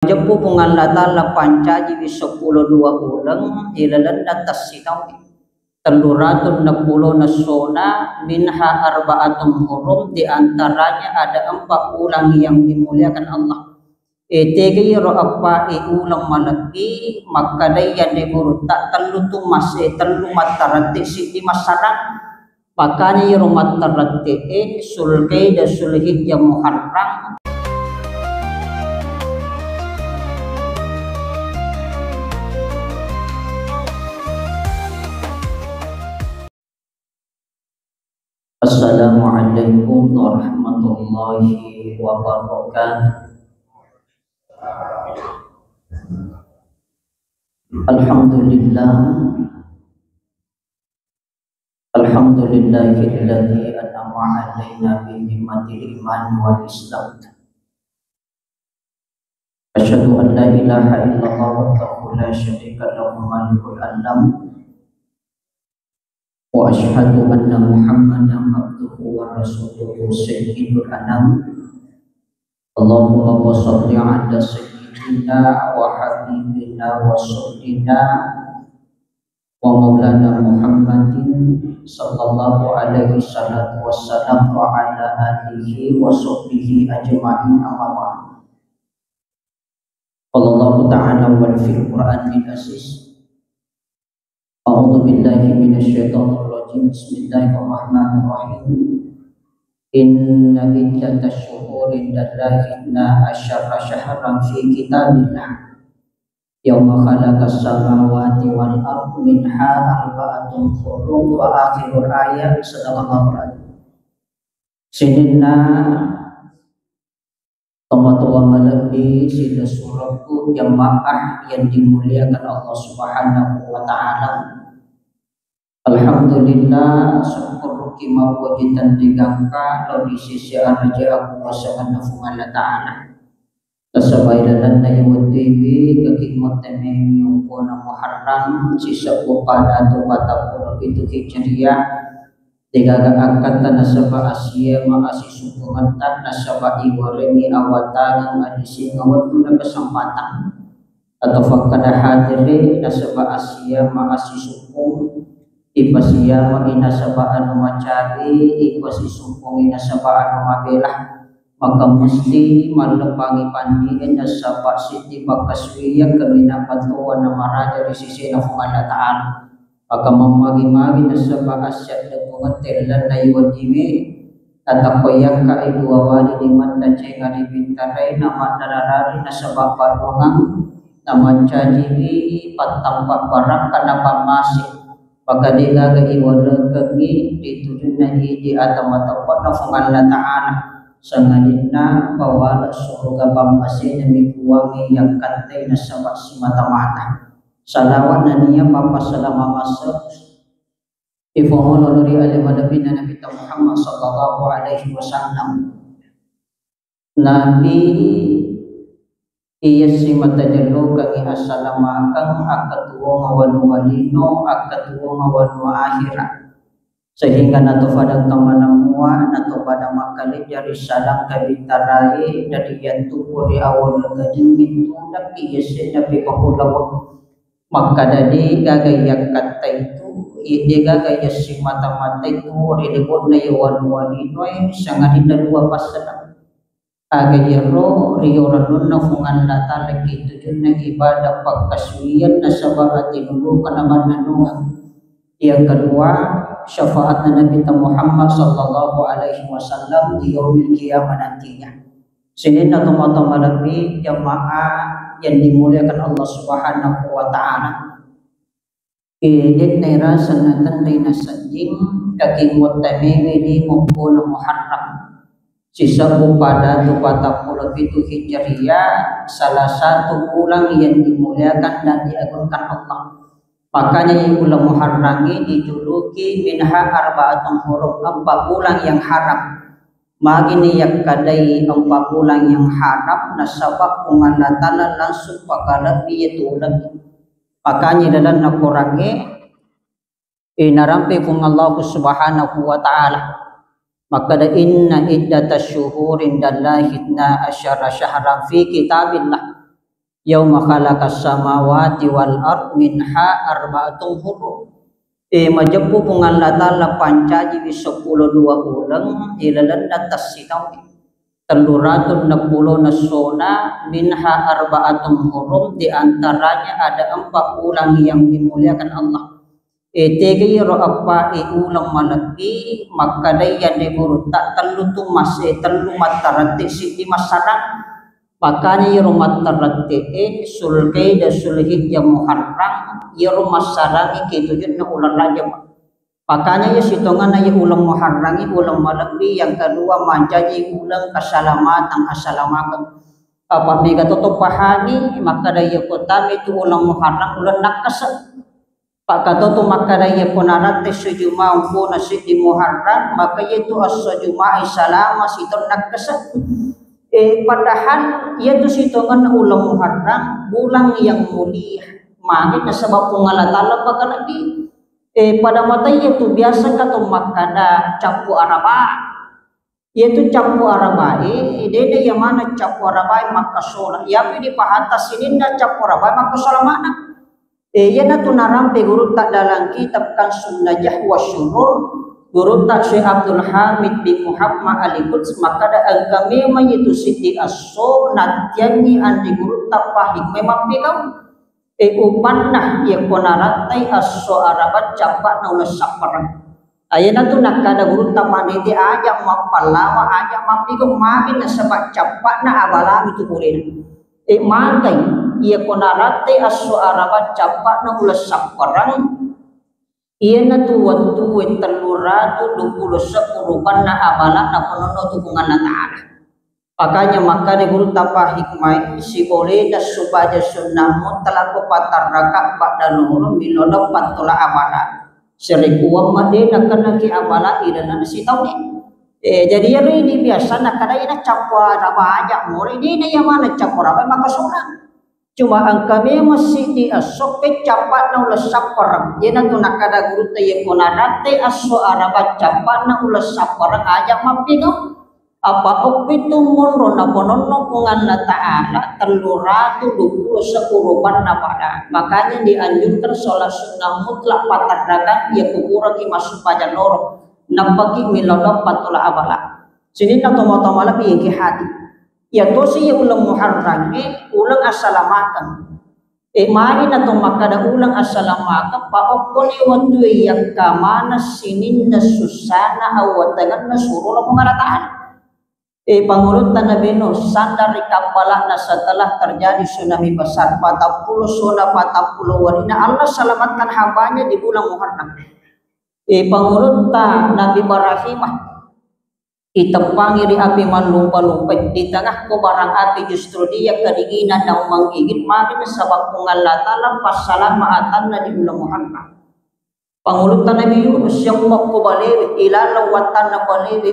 Jepu pungallatala pancaji di 10 bulan ilalan atas sinaw 360 nasona minha arba'atun hurum, di antaranya ada 4 bulan yang dimuliakan Allah. Tegi ro apa ulang malaki maka daya diburu tak telu tumas telu matarati si di masarang makanya ro matarati sulqaida sulhijjah muharram. Assalamualaikum warahmatullahi wabarakatuh. Alhamdulillah, alhamdulillahilladzi an'ama 'alaina bi ni'matil iman wal islam. Asyhadu an la ilaha illallah wahdahu la syarika lahu malikul alam. Wa asyhadu anna Muhammadan abduhu wa rasuluhu sayyidul anam. Allahumma shalli ala sayyidina wa habibina wa sayyidina wa maulana Muhammadin sallallahu alaihi salatu wassalam wa ala alihi wa sahbihi ajma'in, amma ba'd. Allah ta'ala wal fil Qur'anil aziz. A'udzu billahi minasyaitonir rajim. Bismillahirrahmanirrahim. Inna iddatash syuhuri indallahi asyara syahran fi kitabillah yauma khalaqas samawati wal ardi minha arba'atun hurum wa akhirul ayat. Sadaqallahu alazim. Sidina Tomatua malabi sida suratku jamaah yang dimuliakan Allah Subhanahu wa ta'ala. Alhamdulillah, syukur kima wajidan digangka lo di sisi araja aku subhanahu wa ta'ala. Tasabailan na iwatibi kakikmat temi yumpuna muharram sisa upada tu patapun itu hijriyah. Tiga angkat nasaba Asia maasi sukungan nasaba iwaremi awatan adisi ngawat na kesempatan atau fakada hadiri nasaba Asia maasi sukung ipasia ma inasaba anu macari ipasi sukung inasaba anu mabelah, maka mesti malepangi pandi nasaba siti bakaswiya kemina patuwa nama raja di sisi Allah Ta'ala. Maka memagi-magi nasaba Asia pengetelan na iwajimi tatakoyak ka idua wali di mata cenga di bintarai nama dararari nasaba padongang nama cajiri patampak barak kanapa masih maka digaga iwala kegi ditujuna di atau-atau na Allah Ta'ala sangadina bawala surga pamasi demi kuwangi yang kantai nasaba si mata-mata. Salawat naniya papa salama masuk ifohonolori alimadabin na Nabi Muhammad sallallahu alaihi wasallam. Nabi iya si matajallo kang asalamakan akatuwa ngawanu walino akatuwa ngawanu akhirat sehingga nato pada kamanamua nato pada makali dari salam kabitarai dari yantu di awal gading itu nabi iya si Nabi pahulawa. Maka dari gagaya kata itu dia gagaya si mata-mata itu ridebot na yawan walinoy sangat tidak dua pasal agaya ro rioranun na fungan lata lagi itu na ibadah pagkasuyan na sabahati dulu kanaman nanungan. Yang kedua syafaat na Nabi Muhammad sallallahu alaihi wasallam di yaumil qiyamah nantinya. Sini na tumata malabi jamaah yang dimuliakan Allah Subhanahu wa ta'ala. Idit naira sanatan dina sajing kaki mutamimi di mumpuna muharram sisa upada tu patapuluh itu hijriyah, salah satu bulan yang dimuliakan dan diagungkan Allah. Makanya yang bulan muharram dijuluki minha arba'atun hurum, 4 bulan yang haram. Magini yak kadai 4 bulan yang haram nasabak pengalatala langsung pakalabi itu lagi. Makanya dalam nakurangi inarampi kung Allah Subhanahu wa ta'ala. Maka da inna iddatash syuhurin dallahi 12 syahran fi kitabillah yauma khalaqas samawati wal ard minha arba'atun hurum. Majepu pungalata pancaji di 10 dua ulang ilalan atas sitaw 360 nasona minha arba'atun hurum, diantaranya ada 4 ulang yang dimuliakan Allah. Tegi ro apa ulang malaki maka daya deburu tak telu tu masih telu matarati si di masyarakat. Makanya yero matarati sulkai dan sulhid yang muharram yero masyarakat itu na ulang raja. Makanya ya sitongan na ulang muharram ulang malaki. Yang kedua manjaji ulang keselamatan assalamualaikum. Apabila toto pahami maka daya kota itu ulang muharram ulang nakasa. Pak kata tu maka daya ponarate sejuma umpo nasi di muharram maka itu as-sejuma salama siton nakasa. Padahal yaitu sitongan ulang muharram bulan yang mulia. Maka sebab pengalatala baka nabi. Pada mata yaitu biasa kata makada capu araba. Yaitu capu araba. Dede yang mana capu araba maka sholat. Yapi di pahata sininda capu araba maka sholat mana. Yana tu narampe guru tak dalam kitab kan sunnah wa syurur guru tak Syekh Abdul Hamid bin Muhammad Al-Quds maka ada agama mayitu siti aso natiani andi guru tak pahik memang pikau upanah ya konaratai aso arabat capak naula saparang ayana tu nakada guru tak maniti ajak mapalawa ajak mapikau makin nasabak capak na abalam itu boleh makai ia konarate aso arabat capak na ulas saparang ia na tu waktu teluratu 20 sepurupan na abala na penono hubungan na ta'ala. Makanya maka di guru tapa hikmah si boleh das subaja sunnahmu telah patar raka pada nuru milono patola abala serikuam madena kana ki abala idana si tahu ni. Jadi ya ini biasa nak kada ina capwa raba aja muri ini yang mana capwa raba maka sunah. Cuma kami masih di asok capat na ulas saparang. Yana tu nakada guru tayo konarate aso arabat capat na ulas saparang aja mapino. Apa opitu munro na ponono kungan na ta'ala teluratu 20 sepurupan na pada. Makanya dianjurkan sholat sunnah mutlak patarakan ya kukurang masuk pajan loro. Nampaki milodok patula abala. Sini na tomo-tomo lebih yang hati. Ya tosi ya ulang muharram ulang assalamualaikum. Mari na to makada ulang assalamualaikum pa okoni waktu yang kamana sinin na susana awatangan na suruh pengarataan. Pangurutan Nabi Nuh sandar kapala na setelah terjadi tsunami besar 40 zona 40 wadina Allah selamatkan hambanya di bulan Muharram. Pangurutan Nabi Ibrahim itepangi di api malumpa-lumpa di tengah kobaran api justru dia kedinginan dan menggigit makin sebab pengalatala pasalan maatan na di bulan Muharram. Pangulutan Nabi Yunus yang mau balik ilalawatan na balik 40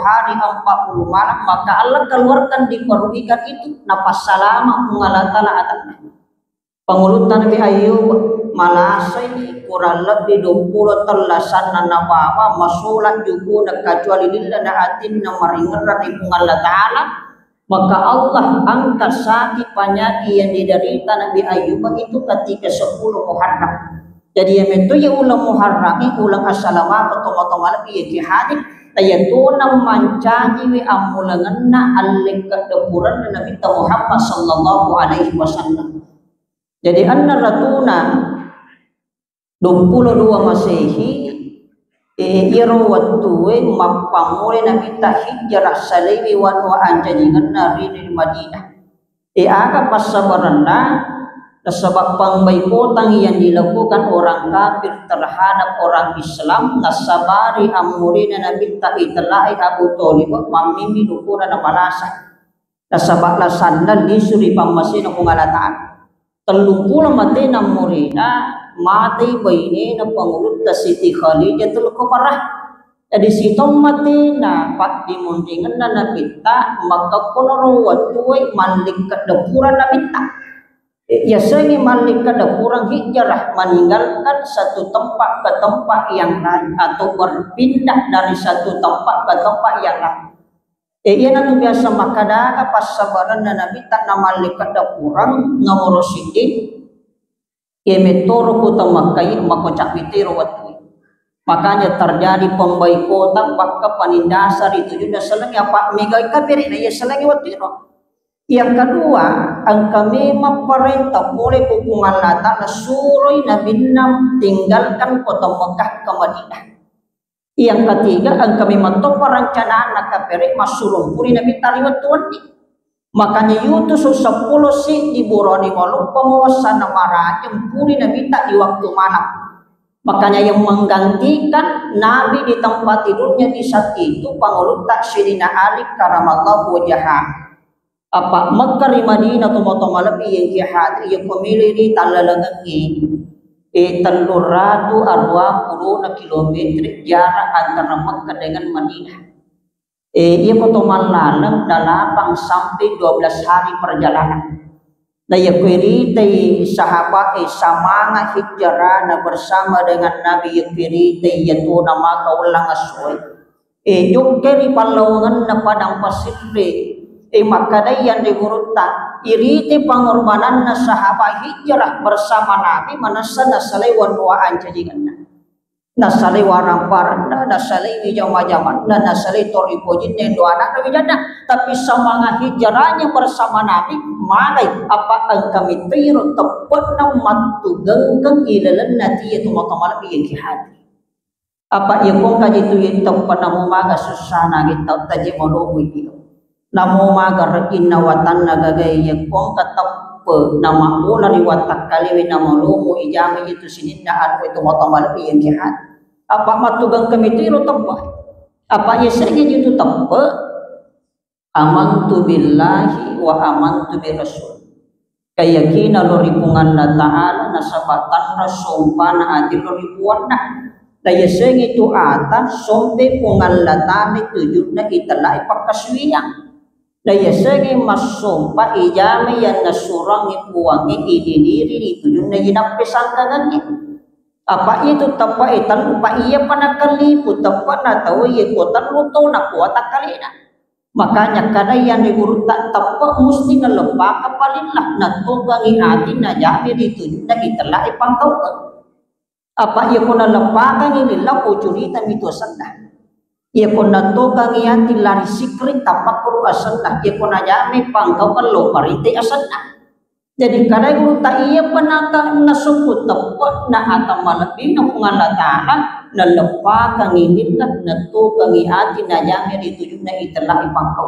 hari 40 malam maka Allah keluarkan diperugikan itu napas salama pengalatala atatnya. Pangulutan Nabi Ayub malasai kurang lebih 20 telasan na nabawa masulat juga na kecuali lillah na atin na maringeran ipung Allah Ta'ala maka Allah angkat sakit penyakit yang diderita Nabi Ayub itu ketika 10 Muharram. Jadi yang itu ya ulang Muharram ulang assalamualaikum tomo-tomo lebih ya hadir tayatu na mancaji wi amulangan na alik kedepuran Nabi Muhammad sallallahu alaihi wasallam. Jadi anna ratuna 22 Masehi iro waktu mapamure Nabi hijrah saliwi wa anjajingan nari di Madinah. Aga pasabaranda sebab pangbaikotang yang dilakukan orang kafir terhadap orang Islam nasabari amurina Nabi itlai Abu Thalib mamimi dukuna na malasa nasabak lasandan disuri pamasin ng pangalataan. 30 mati na murina mati baini na pangulut ta Siti Khadijah tul Kubra. Jadi sitong mati na pat dimundingan na nabita maka kunoro watuy malik kadapuran nabita. Ya seni malik kadapuran hijrah meninggalkan satu tempat ke tempat yang lain atau berpindah dari satu tempat ke tempat yang lain. Iya na tu biasa makadaga pas sabaran na nabi tak na malaikat da kurang ngaworosidin. Iya metoro ko tamakai makocak bitiro watu. Makanya terjadi pemboikotan bahkan penindasar itu juga selengi apa megai kabiri na iya selengi watiro. Yang kedua, ang kami memperintah boleh hukuman lata na suruh Nabi Nam tinggalkan kota Mekah ke Madinah. Yang ketiga, ang kami mentok perencanaan na kabiri masulung puri Nabi tariwat tuan ni. Makanya yutus 10 si di buroni malu penguasa nama raja puri Nabi tak di waktu malam. Makanya yang menggantikan Nabi di tempat tidurnya di saat itu pangulut tak Sayyidina Ali karamallahu wajhah. Apa Makkah di Madinah tu motong lebih yang jihad yang pemilih di talalangi 320 kilometer jarak antara Makkah dengan Madinah. Ia potongan lalang dalam sampai 12 hari perjalanan. Daya kiri tay sahabat samanga hijrah na bersama dengan Nabi kiri tay yaitu nama kaulang asoy. Yung kiri palongan na padang pasir makadai yang digurutang iriti pengorbanan na sahabat hijrah bersama Nabi manasa nasalay wanuaan jajingan nasalay warang paranda nasalay wijama-jaman nasalay toripojin na doana na tapi sa mga hijrahnya bersama Nabi malay apa ang kami tiro tepat na matugang kang ilalan nati ito makamalabi yang kihati apa yung kong kajitu yung tempat na mumaga susana kita taji maluboy dito namo magar inawatan nagagaya kong katap nama mula riwatak kaliwi nama lumo ijami itu sininda anu itu motomalapi yang kihat apa matugang kami tiro tepat apa yesanya itu tepat amantu billahi wa amantu bi rasul keyakinan lo ripungan na ta'ala nasabatan rasumpa na adil lo ripuan na daya yesanya itu atas sombe pungan latani tujuh na italai pakaswiyang daya segi masumpa ijame yang nasurang ipuangi ididiri itu yun na yinapisan kagannya apa itu tapa itan pa iya panakalipu tapa na tahu iya kotan luto na kuata kalina makanya kada yang digurutan tapa musti ngelepa kapalinlah na tugangi ati na jami itu yun na italah ipangkau apa iya ko nalepakan ilila po curita mito sanda ia pun nato kangiati lari sikrit tapak kuru asanna ia pun ajami pangkau kalau parite asanna jadi kadang guru tak ia penaka nasukut tepat na atam malabing na pungalatahan na lepa kanginin na nato kangiati na jami ditujuh na itelah ipangkau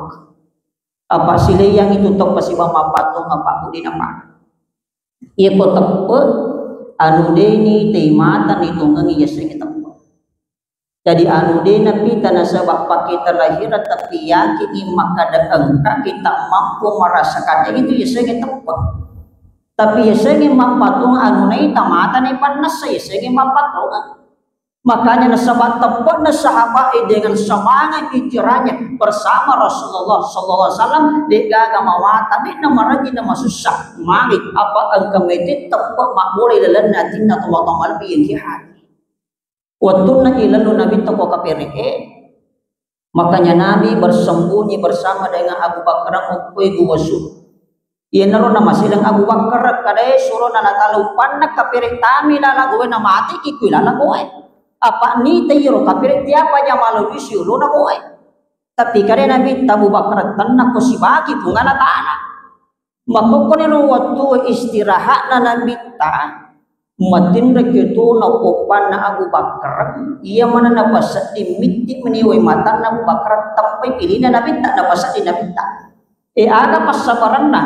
apa sila yang itu tok pasiba mapato ngapaku di nama ia pun tepat anu deni teimatan itu ngangi yasa kita jadi anu dena pita na sebab pakai terlahir tapi yakin maka engka kita mampu merasakan itu yesenge tepat tapi yesenge mapatung anu nai tamatan ni panas yesenge mapatung makanya nasabak tepat na sahabat dengan semangat hijrahnya bersama Rasulullah sallallahu alaihi wasallam degaga mawata di namaraji na masusah mari apa engka medit tepat makbul dalam natinna Allah lebih yang jihad waktu na ilalu Nabi toko kapereke makanya Nabi bersembunyi bersama dengan Abu Bakar ukui guwasu iya naro nama silang Abu Bakar kadai suruh na natalupan na kaperek tami lala gowe na mati kikui lala gowe apa ni tayro kaperek tiapa jamalu disiulu na gowe tapi kadai Nabi Abu Bakar tanah ko si bagi pungana tanah makukuniru waktu istirahat na Nabi ta matin reketu na popan na Abu Bakar ia mana napasat di miti meniwai mata na Abu Bakar tapai pilih na Nabi tak napasat di Nabi tak ada pasabaran na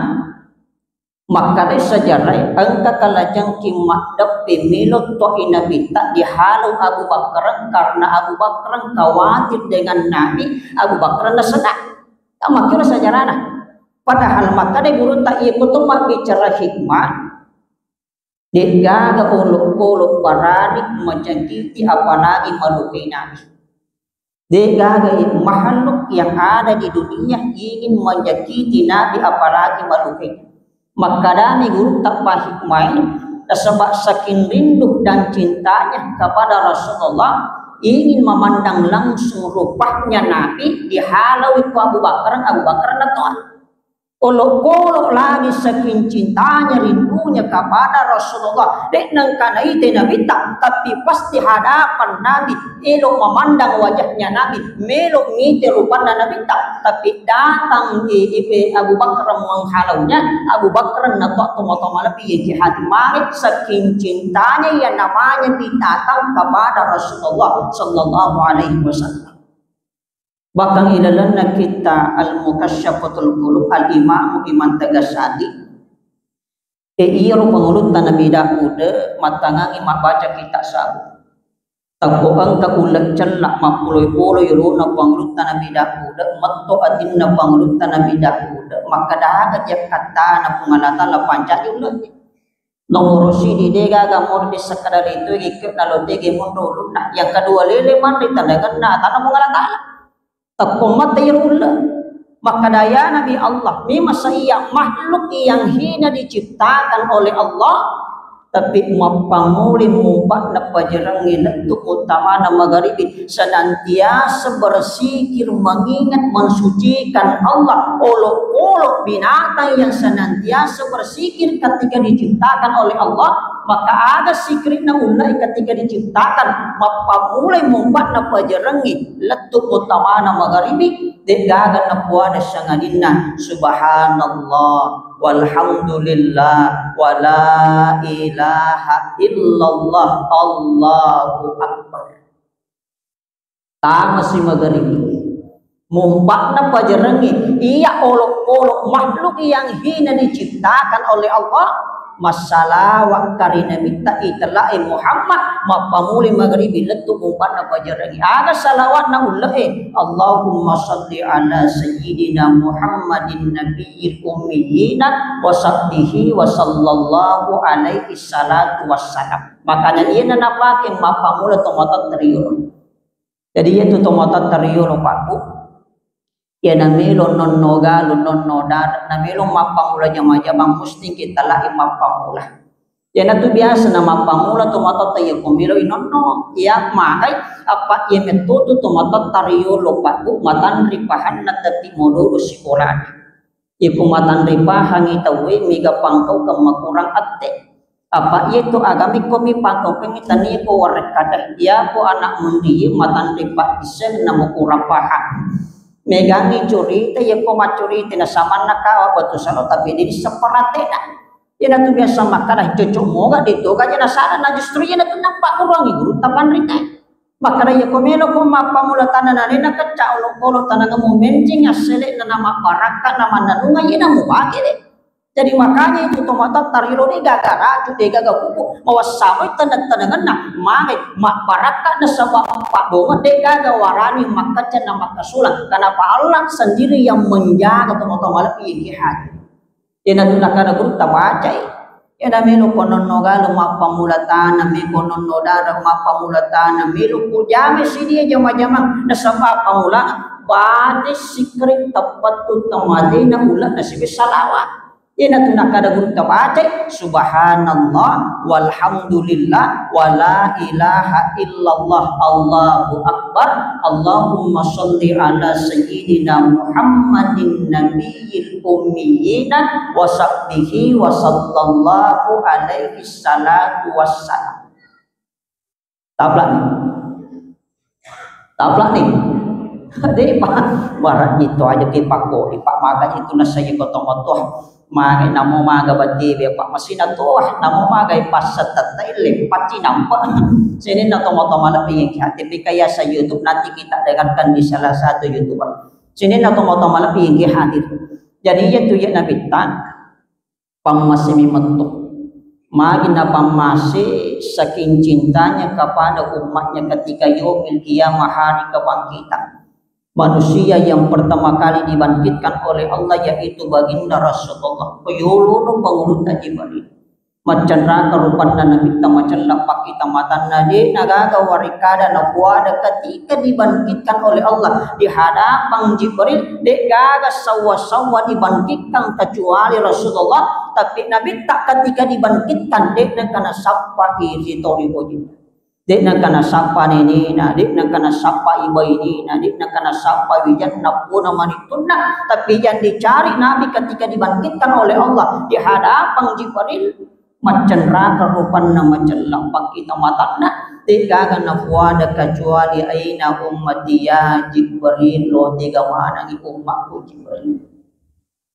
maka dari sejarah angka kalajang kimak pemilu tohi Nabi tak dihalau Abu Bakar karena Abu Bakar khawatir dengan Nabi Abu Bakar na sedang tak makin sejarah na padahal maka dari guru tak ia betul bicara hikmah dia ga uluk-uluk baranik menjangkiti apalagi makhluk Nabi. Dia ga makhluk yang ada di dunia ingin menjangkiti Nabi apalagi makhluk. Maka dami guru tak hikmah sebab saking rindu dan cintanya kepada Rasulullah ingin memandang langsung rupanya Nabi dihalau itu Abu Bakar natoa. Olok-olok lagi saking cintanya, rindunya kepada Rasulullah. Dek nang kana ite Nabi tak, tapi pasti hadapan Nabi, elok memandang wajahnya Nabi, melok ngite rupanya Nabi tak, tapi datang Abu Bakar menghalaunya. Abu Bakar natok toma-toma lebih jihad marit saking cintanya yang namanya ditatang kepada Rasulullah sallallahu alaihi wasallam. Bahkan ilalanna kita al-mukasyafatul qulub al-imam Imam Tagasadi iro pengulutan Nabi Daud matangangi mak baca kitab sabu takuang takulat celak mak puloi-puloi runa pengulutan Nabi Daud matto adinna pengulutan Nabi Daud maka dahaga jak kata na pungalata la pancak yulah nomor sidi dega gamor di sekadar itu ikut nalote ge mundur nah yang kedua lele man ditandakan na tanah pungalata takumat tayrullah. Maka daya Nabi Allah memang saya makhluk yang hina diciptakan oleh Allah, tapi mapamuli mumpak na pajerangi lentuk utama na magharibi senantiasa bersikir mengingat mensucikan Allah. Olok-olok binatang yang senantiasa bersikir ketika diciptakan oleh Allah, maka ada sikirna ulai ketika diciptakan mapamuli mumpak na pajerangi lentuk utama na magharibi degagan na puada sangadina subhanallah walhamdulillah wala ilaha illallah Allahu akbar. Tama si magharibi mumpakna pajerangi iya olok-olok makhluk yang hina diciptakan oleh Allah. Masalah wa karina minta itlai Muhammad mapamuli maghribi letu mumpakna pajerangi ada salawat na ullahi Allahumma salli ala sayyidina Muhammadin nabiyil ummiyina wa sahbihi wa sallallahu alaihi salatu wassalam. Makanya ia napake mapamula tomatot teriyo. Jadi itu tomatot teriyo Pak. Ya namelo non noga non nodar namelo mapamula jama-jama musti kita lah mapamula. Ya natu biasa nama mapamula tomatot tayo kumilo inono ya makai apa ye metutu tomatot tariyo lopaku matan ripahan na dati modulu sikurani. Iku matan ripahan itawi miga pangkau kemakurang ate. Apa itu agami komi pangkau pengitani ko warek kadah dia ko anak mundi matan ripah isen namo kurang paham. Megangi curita ya ko macurita na sama nakawa batu sano tapi di separate na ya tu biasa makan cocok moga dito kanya nasara na justru ya tu nampak kurang guru tapan rita maka ya ko melo ko mapamula tanan na kaca ulo tanan mo mencing asele na nama baraka nama nanunga ya na mo bakit jadi makanya itu tomatot tarilo ni gagara tu de gaga kuku mawas samay tanag-tanangan na mangit baraka na sa pak donga de gaga warani makacan na makasulang kenapa Allah sendiri yang menjaga tomatot ini hati ya natuna kana guru tabacay ya namelo konon nogalo mapamulatan na may konon nodara mapamulatan na melo kujame sidi jama-jama na sa papamulang batis sikrit tapat tu tamadi na ulat na sibi salawat. Ina tunakada guru tabace subhanallah walhamdulillah wala ilaha illallah Allahu akbar Allahumma sholli ala sayyidina Muhammadin nabiyil ummiyina wa sahbihi wa sallallahu alaihi salatu wassalam. Tablak nih Jadi pak barat itu aja ke pako pak makanya itu nasanya kotong-kotong magai namo maga bati be pak masina to namo magai pasat taile paci nampak sini na tomo-tomo na pingin hati kaya sa YouTube nanti kita dengarkan di salah satu YouTuber sini na tomo-tomo na pingin hadir jadi itu ya nabi tan pamasimi mentuk magi na pamasi saking cintanya kepada umatnya ketika yaumil qiyamah hari kebangkitan manusia yang pertama kali dibangkitkan oleh Allah yaitu baginda Rasulullah payuluno pangulutan Jibril macan raka rupan na nabita macan lapak kita matan nade nagagawarikada na buada ketika dibangkitkan oleh Allah di hadapan Jibril de gaga sawa-sawa dibangkitkan kecuali Rasulullah tapi Nabi tak ketika dibangkitkan de kana sapa iri tori bojina Dik na kana sapa nini na, dik na kana sapa iba ini na, dik na kana sapa wijan na puna manituna. Tapi yang dicari Nabi ketika dibangkitkan oleh Allah di hadapan Jibril, macam neraka rupan nama celak kita matana. Tidak akan ada kecuali aina ummati ya Jibril, lo tiga mana umatku Jibril.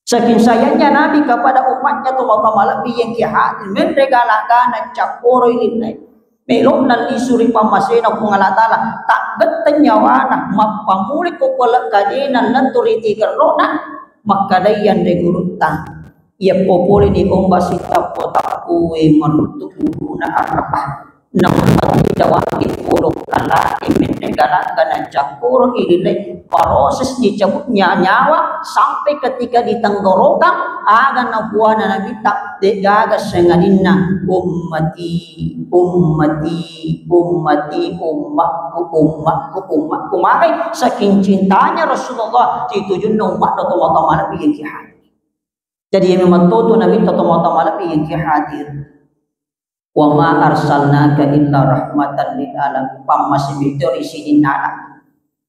Saking sayangnya Nabi kepada umatnya tu malam yang kihat menregalakan cakoro ini. Melok nali suri pamasena pungalatala tak betten nyawana mapamuli ko pala kadina lanturi tigerona makadayan de gurutta. Ia popoli di ombasita potakuwe manutu na arapah. Namun tidak wajib puluh kala imin negara karena campur ini proses dicabutnya nyawa sampai ketika di tenggorokan agan nabuana nabi tak degaga sengadina ummati umatku makai saking cintanya Rasulullah ditujun umat atau mata nabi yang hadir. Jadi memang tuh nabi atau mata nabi yang hadir. Wa ma arsalnaka illa rahmatan lil alamin. Pam masih mituri sidin alam.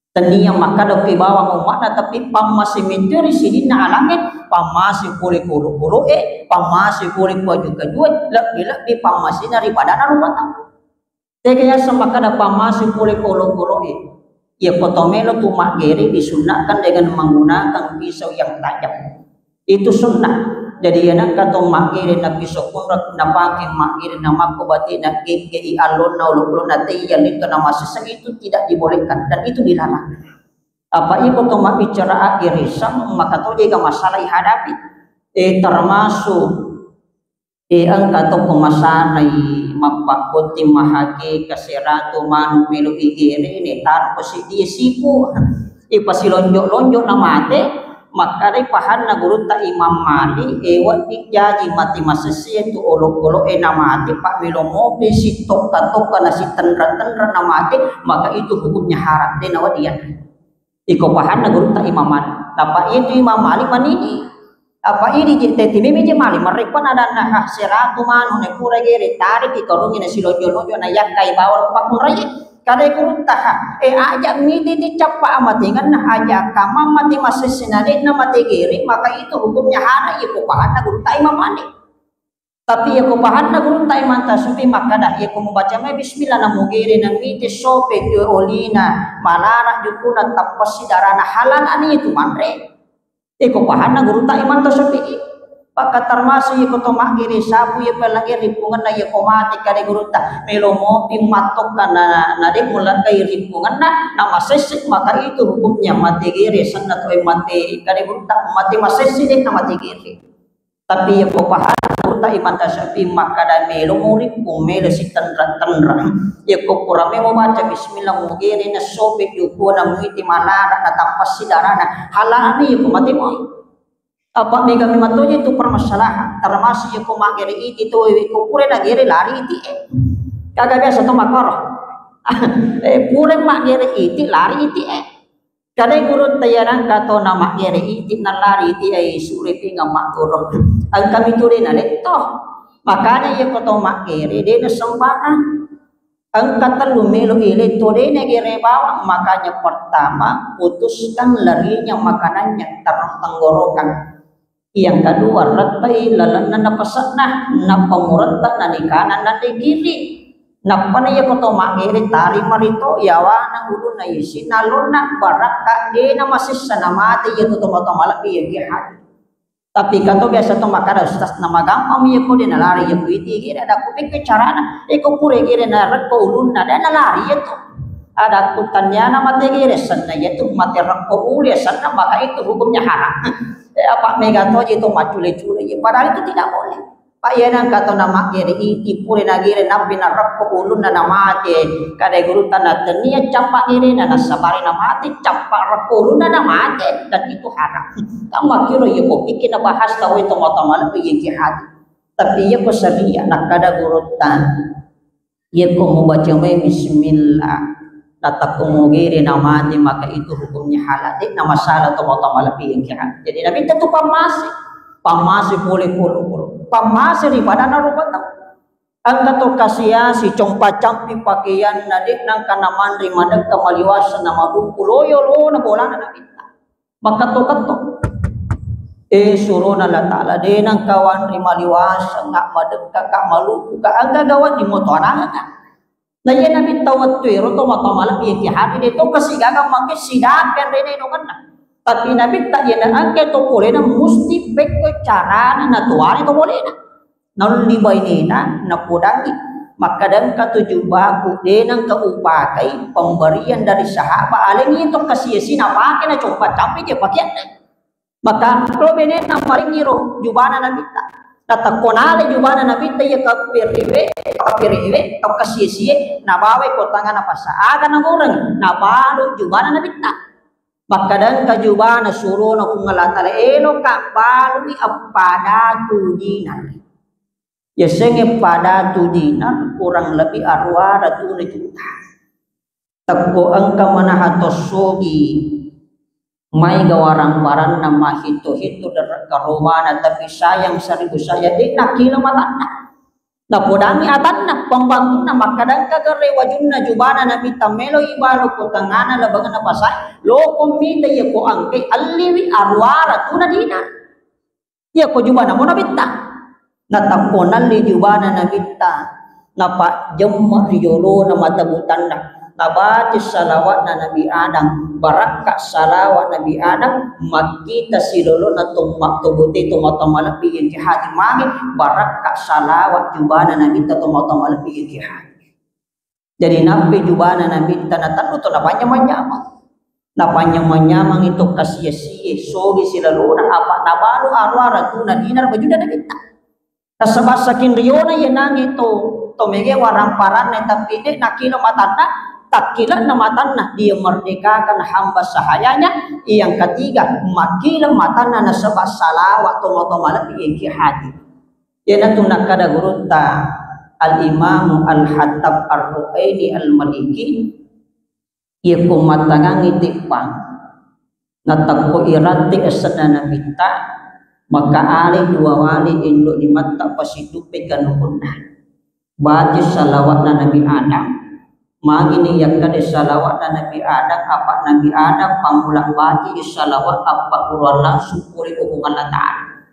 Tania maka do ke bawah umat tapi pam masih mituri sidin alamin. Pam masih boleh kuru-kuru pam masih boleh baju kejuan lebih pam masih daripada rumah tangga. Teganya semaka da pam masih boleh kuru-kuru ya kotomelo tumak geri disunahkan dengan menggunakan pisau yang tajam. Itu sunnah. Jadi anak kata makiri nabi sokurak napaki makiri nama kubati nak gigi alon naulul nanti yang itu nama sesang itu tidak dibolehkan dan itu dilarang. Apa itu tomak bicara akhir sang maka tu juga masalah hadapi. Termasuk angka tu pemasanai mapakuti mahagi kaseratu manu melu igiri ini tar posisi sipu. Pasi lonjok nama te. Maka dari pahan na guru ta Imam Mali ewat jaji mati masesi itu olok-olok namati pak milomo si tok kana si tendra namati maka itu hukumnya haram de nawadian iko pahan na guru ta Imam Mali apa itu Imam Mali manini apa ini teti mimi je Mali mereka ada nah seratu manu ne pura gere tarik ikorungi na silonjo-lonjo na yakai bawal pak murai kadai kuruntaha ajak midi dicapa amatingan nah ajak kama mati masih sinade na mati giri maka itu hukumnya hana ya kupahan na gurunta Imam Mali tapi ya kupahan na gurunta Imam Tasufi maka dah ya membaca may bismillah na mugiri na midi sope olina malara jukuna tapasi darana halan ani itu manre kupahan na gurunta Imam Tasufi Paka termasuk ya kotomak giri sabu ya pelagi ripungan na ya komati kade guruta melomo pimatok kana nade mulan kai ripungan na masesik maka itu hukumnya mati giri sanat oi mati kade guruta mati masesik deh na mati giri tapi ya kopahan guruta Imam Tasufi maka da melomo ripung melo si tendra ya kopurame mo baca bismillah mo giri na sobe yuko na muiti manara na tapas si darana halani ya komati mo apa mega mematunya itu permasalahan termasuk yang kumagiri itu kupure nagiri lari itu kagak biasa tuh makor pure magiri itu lari itu kadang guru tayaran kato nama giri itu nalari itu suri tinggal makor ang kami turin alik toh makanya yang kato magiri dia sembarang ang kata lumelo ile turin nagiri bawang makanya pertama putuskan larinya makanannya tenggorokan. Yang kedua ratai lalanan na pasakna na pamurata na di kanan na di kiri na panaya ko to makiri tari marito yawa na ulo na isi nalon na baraka di na masis sa namati yato tumatamala iyagihan tapi kato biasa to makara ustas na magampang miya ko din nalari yato iti kiri ada kupik kecarana iko pure kiri na rat ko ulo na dan nalari yato ada kutannya na matigiri sana yato matirak ko uli sana maka itu hukumnya haram apa megato itu macule-cule padahal itu tidak boleh pak ya nang kata nama kiri iti pure nagire nabi na rakko ulun na namate kadai guru tanah tenia campak kiri na nasabari namate campak rakko ulun na namate dan itu haram kamu kira ya kok bikin bahas tahu itu mata-mata ya jihad tapi ya pesaria nak kada guru tan ya kok membaca bismillah Nata kumugiri namanya maka itu hukumnya halal. Nama salah atau malah yang kira. Jadi Nabi tentu pamasi boleh puluh. Pamasi di pada narubat. Angka to kasia si compa campi pakaian nadik nang kanaman rimadag kamaliwasan na madupuloyo lo na bola na nakita. Maka to kato. Suruh na latala de nang kawan rimaliwasan nga madag ka maluku ka ang gagawa di mo to ananga ka. Na yan namin tawat tuwero to matamalang ikihabi dito kasi gagang makisidapen rin kan na. Tapi nabi tak yan ang keto puli na musti peko cara na natuwari to puli na. Namun libay nina napudangi maka dan katujuh baku denang keupakai pemberian dari sahabat aling itu kasih apa kena coba tapi dia pakai maka kalau bene na maringiro jubana nabi ta tata konale jubana nabi ta ya kapiriwe kasih na bawe ko tangan apa saaga ng orang na balu jubana nabi ta maka dan kajubana suruh na kungalatala elo ka balu apada tudinan. Ya senge pada tu dinar kurang lebih arwah 2 juta. Teko angka mana hatosogi mai gawarang baran nama hito dari karomana tapi sayang 1000 saya di nakila matanda. Na podami atanna pembantu na makadang kagare wajunna jubana nabi tamelo ibalo ko tangana labangan na pasay lo kumita ya ko angke alliwi arwah 2 dinar. Ya ko jubana mo nabita. Nataponan li jubana na bitta napa jemma riyolo na matabutan na nabati salawat na Nabi Adam baraka salawat Nabi Adam makita silolo na tumak tubuti tumatamalapiin kihati mami baraka salawat jubana na bitta tumatamalapiin kihati. Jadi nabi jubana na bitta na tanu to napanyamang itu kasih-kasih sogi silalona apa nabalu arwara tu na dinar bajuda na bitta. Sabasakin riona yenang itu tomege waramparan tapi de nakila matana takila na matana dia merdekakan hamba sahayanya yang ketiga makila matana na sabas salawat tomatomala biiki hadi yana tunakada guruta al imam al hatab ar-ru'aini al maliki yakum matangang itipang natakko irati asana nabita maka ali 2 wali induk di mata pasitupe kanuhunna baca salawat na Nabi Adam magini yakade salawat na Nabi Adam apa Nabi Adam pamulang baca salawat apa urwala syukuri hubungan lataan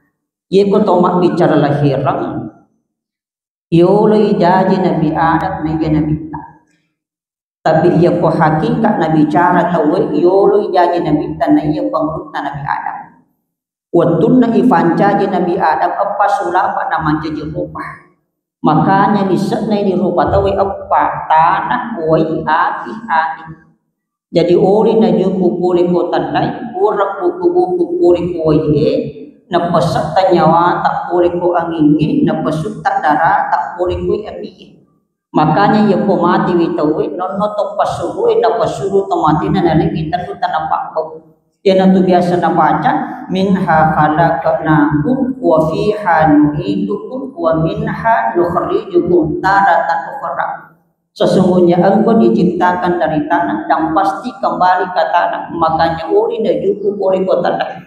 ye ko tomak bicara lahiran yoloi jaji Nabi Adam mege Nabi ta tapi ia ko hakikat Nabi cara tahu yoloi jaji Nabi ta na ia pangurutna Nabi Adam Watunna ifanca Nabi Adam apa sulapa namanya jerupa makanya disetnai di rupa tahu apa tanah wai aki jadi ori na juku puli kota nai urak buku puli kuai na peserta nyawa tak puli ku angin na peserta darah tak puli ku api makanya ya mati witawi nono to pasuru na pasuru to mati na nalagi tanpa tanampak bau. Yana tu biasa na baca minha khalaqnakum wa fiha nu'idukum wa minha nukhrijukum taratan ukhra. Sesungguhnya engkau diciptakan dari tanah dan pasti kembali ke tanah makanya uri na juku poli ko tanah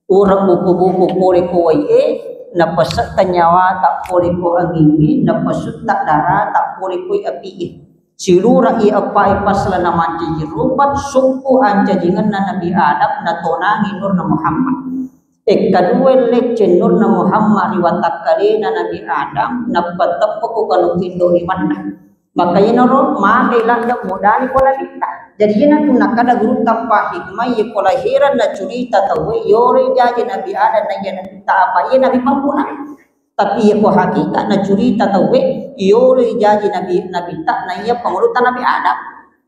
urang buku-buku poli ko na peserta nyawa tak poli ko angin na peserta darah tak poli ko api silura i apa pasla na manci rupat suku anjajingan na Nabi Adam na tonangi nur na Muhammad kadua lecce nur na Muhammad riwatak kali na Nabi Adam na patappo ko kanu tindo iman na makanya noro magailah da modali ko lalita jadi yana tu nakada guru tanpa hikmah ye ko lahiran na curita tahu yore jaji Nabi Adam na yana ta apa ye Nabi pampulang tapi ya ko hakikat na curita tahu yole jaji nabi tak na iya pengurutan Nabi Adam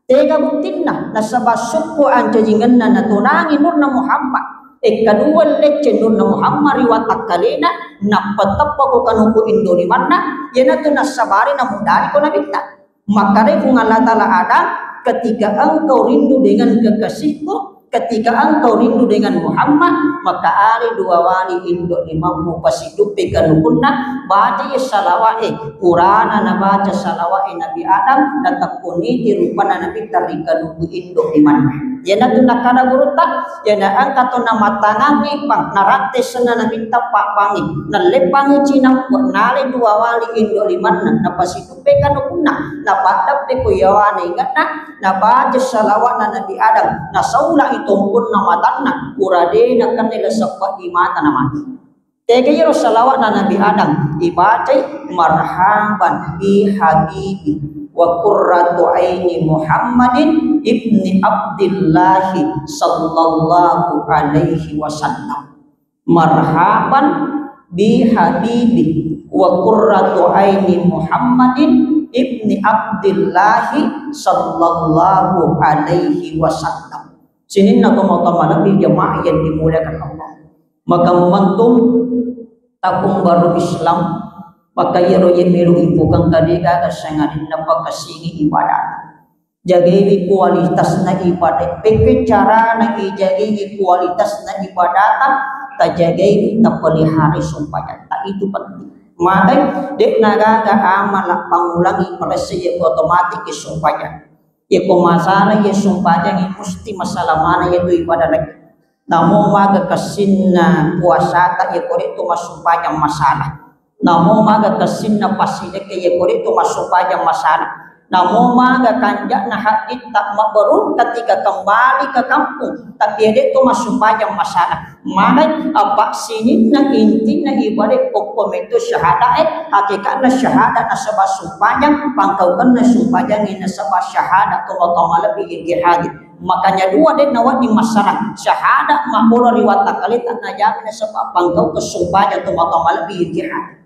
tega buktina na sabasuko ang jajingan na tunangi nur na Muhammad kadua lecce nur na Muhammad riwatak kalina na patappa ko kanuko indoli manna yana tu nasabari na mudali ko Nabi tak makare kung Allah Ta'ala Adam ketika engkau rindu dengan kekasihku ketika engkau rindu dengan Muhammad maka ali 2 wali induk imammu pasidupe kanukunna baca salawat Qur'ana na baca salawat Nabi Adam dan takuni di rupana Nabi tarika nubu induk di mana Yana tu nakada guruta yana angka tu nama tangangi pang narate sana nabita pak pangi nalepangi cina nale dua wali indo liman na pasitu pekan kuna na pada pe kuyawane ingata na baca salawat na nabi Adam na saula itu pun nama tanna urade na kanela sakwa imata namati tegayro salawat na nabi Adam ibaca marhaban bi habibi wa qurratu aini Muhammadin ibni Abdullah sallallahu alaihi wasallam marhaban bi habibi wa qurratu aini Muhammadin ibni Abdullah sallallahu alaihi wasallam. Sini nak nabi jemaah yang dimuliakan Allah. Maka momentum takung baru Islam maka yero yemilu ibu kang kadega kasanganin na pagkasingi ibadat. Jagay kualitas na ibadat. Peke cara na ijagay kualitas na ibadatan tajagay na palihari sumpayan. Ta itu penting. Maka dek nagaga amala pangulangi meresiya otomatik sumpayan. Ya masalah ya sumpayan yang mesti masalah mana yaitu ibadat lagi. Namun maga kasinna puasa tak ya kore itu masumpayan masalah. Namo maga kasinna paside ke yekori itu masuk aja masalah. Namo maga kanjak na hadit tak mabrur ketika kembali ke kampung tapi dia itu masuk aja masalah. Maka apa sini na inti na ibadah hukum itu syahadat hakikatnya syahadat na sebab sumpahnya pangkaukan na sumpahnya ini sebab syahadat atau lebih jihad. Makanya dua dia nawat di masalah syahadat makmur riwayat kali tak najamin sebab pangkau kesumpahnya atau lebih jihad.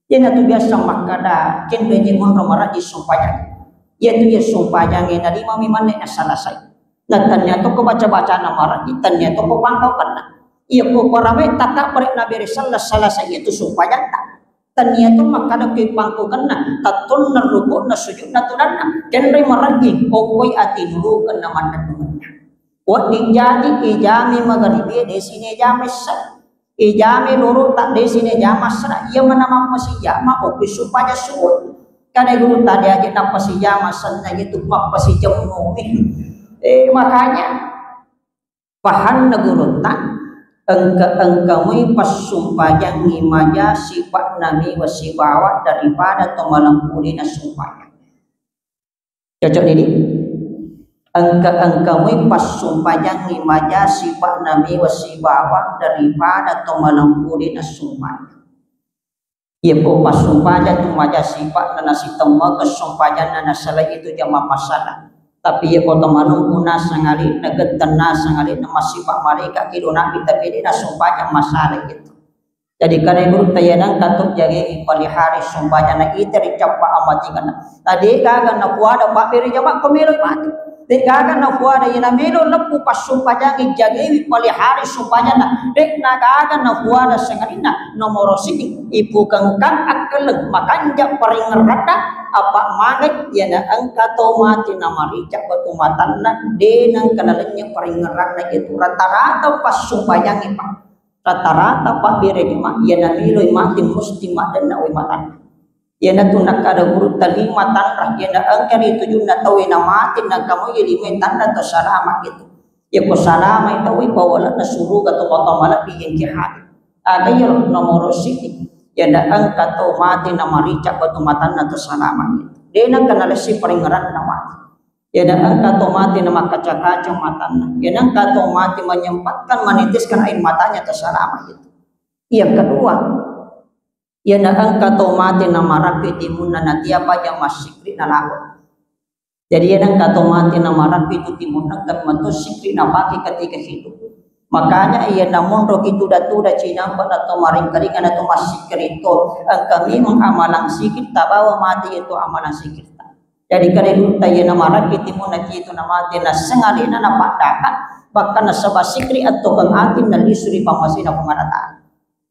Yang itu biasa makada ken beje mon romara di sumpahnya yaitu ya sumpahnya ngena di mami manne selesai nah ternyata ko baca-baca nama ternyata ko pangkau kana iya ko parame takak perek nabi selesai itu sumpahnya tak ternyata makada ke pangkau kana tatun naruku na sujud na tunana ken re maragi o koi ati dulu kana mandannya wa dijadi ijami magharibi di sini jamesa ijame loro tak de sini jama sera ia menama pasi jama opi supaya suut kada guru tadi aja nak pasi jama sanna itu mak pasi jamu makanya pahan guru tak engkau pas sumpah yang imaja sifat nabi wasibawa daripada tomalampunina sumpahnya cocok ini engkau pas sumpah yang imaja sifat nami wasibawa daripada tomalampurin sumpah. Ia po pas sumpah yang tumaja sifat nana si toma kesumpah yang nana salah itu jama masalah. Tapi ia po tomalumpuna sangali nagetena sangali nama sifat malaikat kido nabi tapi dia sumpah yang masalah itu. Jadi karena guru tayanang katuk jagi palihari sumpah yang itu dicapa amati kana. Tadi kagak nak kuada pak beri jama komelo mati. Dekaga na fuada yana melo lepu pas sumpah jangi jagi palihari sumpahnya na dek nagaga na fuada sengalina nomor sini ibu kangkang akeleng makanja paringerata apa manget yana angka tomati nama ricak batu matanna denang kanalenya paringerata itu rata-rata pas sumpah jangi pak rata-rata pak bere jema yana melo mati musti dan nawi matan yana tunak kada guru talima tanrah yana angker itu juna tahu yana mati nak kamu jadi mentan atau salama gitu ya ko salama itu wi bawala na suruh atau matamala biyen jihad ada ya nomor sini yana angka to mati nama ricak batu matan atau salama gitu dena kana lesi peringaran na mati yana angka to mati nama kaca-kaca matan yana angka to mati menyempatkan menitiskan air matanya atau salama gitu yang kedua ya na angka tomate na marapi timun na tiapa yang masikri na lawan. Jadi ya angka tomate na marapi itu timun na kan sikri na paki ketika hidup. Makanya ia namun rok itu datu da cina atau maring keringan atau masikri itu kami mengamalang sikit tabawa mati itu amalang sikit. Jadi kalau tayo na marapi timun na itu na mati na sengalina na padakan bahkan na sabasikri atau kang atin na lisuri pamasin na pangarataan.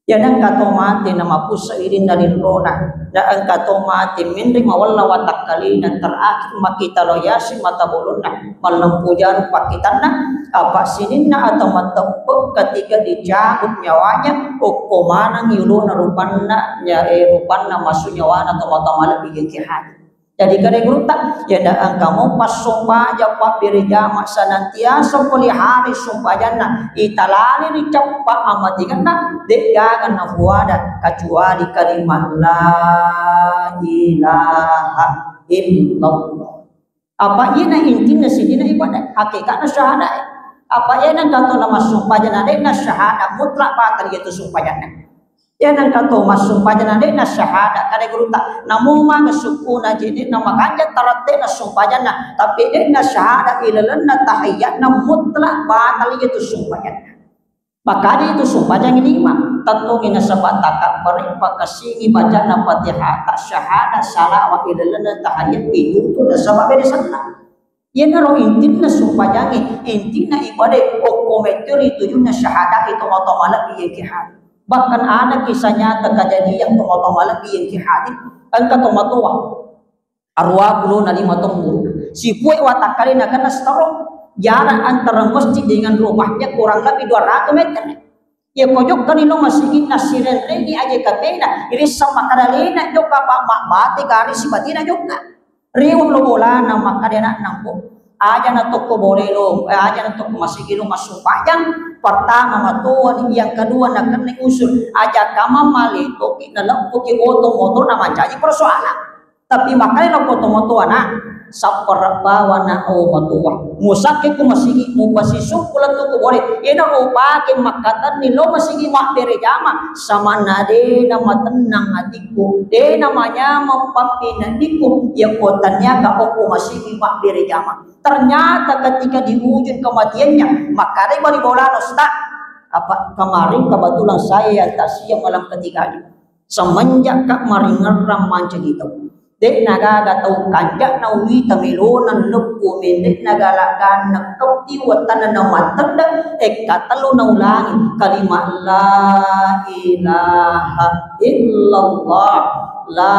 Yan ang katomati na mapusa irin na rinrona na ang katomati minri mawala watakali na terakhir makita loyasi matabulon na malampuyan pakitan na apa sinin na atau matapag ketika dicabut nyawanya o kumanang yulo na rupan na masu nyawa na atau matamala bigyan kihati Jadi kare gruta ya daan kamu pas sumpah japa birjama senantiasa pelihara sumpah jana italali ni cepat amat digana degagan na fuada kecuali kalimat la ilaha illallah. Apa ina intinya sidina ibadah hakikatnya syahadat. Apa ina kata nama sumpah jana na syahadat mutlak batal gitu sumpah jana. Ya nang kato masuk pajana de na syahada kade gruta namu ma kesukuna jadi nama kanja tarate na sumpajana tapi de na syahada ilalan na tahiyat na mutlak batal itu sumpajana maka itu sumpajana lima tentu ina sabat takak beripa kasih baca na fatihah tak syahada salawat ilalan na tahiyat itu na sabab de sana ya naro intina sumpajana intina ibadah kometer itu na syahada itu otomatis biye bahkan ada kisah nyata kejadian tomato malam yang kihadip angka tomatua arwah belum nali matong si puai watakali nak staro jarak antara masjid dengan rumahnya kurang lebih 200 meter ya pojok kanino masjid nasiren ini aja kapena ini sama kadalina joka pak mak bati garis si batina joka riung lo bola nama kadena nampu aja na toko boleh lo aja na toko masih kilo masuk panjang pertama matuan yang kedua nak kena usul aja kama mali toki na lampu ki oto motor nama jadi persoalan tapi makanya lo oto motor na sapar bawa na o matuwa musake ko masigi mo pasisuk kulan to ko boleh ina o pake makatan ni lo masigi mak berejama sama nade nama tenang hatiku de namanya mempapinadiku ya kotannya ka o masigi mak berejama. Ternyata ketika di ujung kematiannya maka dia bari bola nostak apa kemarin kebetulan saya tasya malam ketiga ini semenjak kak maringeram manca gitu dek naga tau kanjak na wi tamilonan lepu mendek naga lagan nakti watan na matanda katalu na ulangi kalimat la ilaha illallah la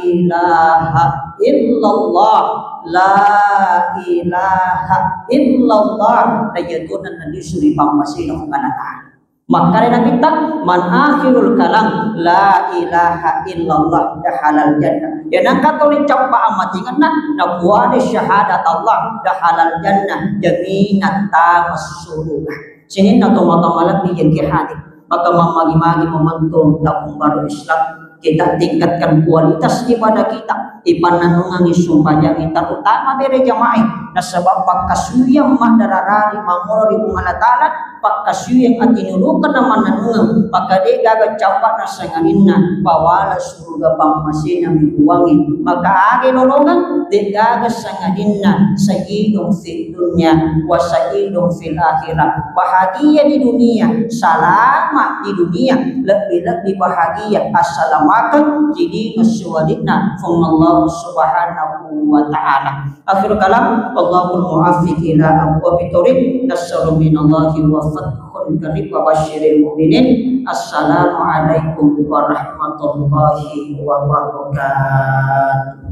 ilaha illallah la ilaha illallah ayatunan na disuri pangmasino kanata maka nabi tak man akhirul kalam la ilaha illallah dahalal jannah ya nang katolik capa amat ingat na buat syahadat Allah dahalal jannah jaminan tamas surga sini na tomato-malam yang kihadi maka mamagi-magi momentum tabung baru Islam kita tingkatkan kualitas ibadah kita ipananungangi sumpahnya kita utama bere jamaah na sebab pakasuyang madararari mangori bungalatalan pakasuyang atinulukan na mananungang maka di gaga capat na sanganinna bawala surga pangmasina mibuangin maka agi nolongan di gaga sanganinna sayidong fil dunya wa sayidong fil akhirat bahagia di dunia selamat di dunia lebih-lebih bahagia assalamualaikum jadi nasuwadina Allah subhanahu wa ta'ala akhir kalam Allahul mu'affiq ila aqwamit thoriq nasru minallahi wa fathun qarib wa basyiril mu'minin assalamu alaikum warahmatullahi wabarakatuh.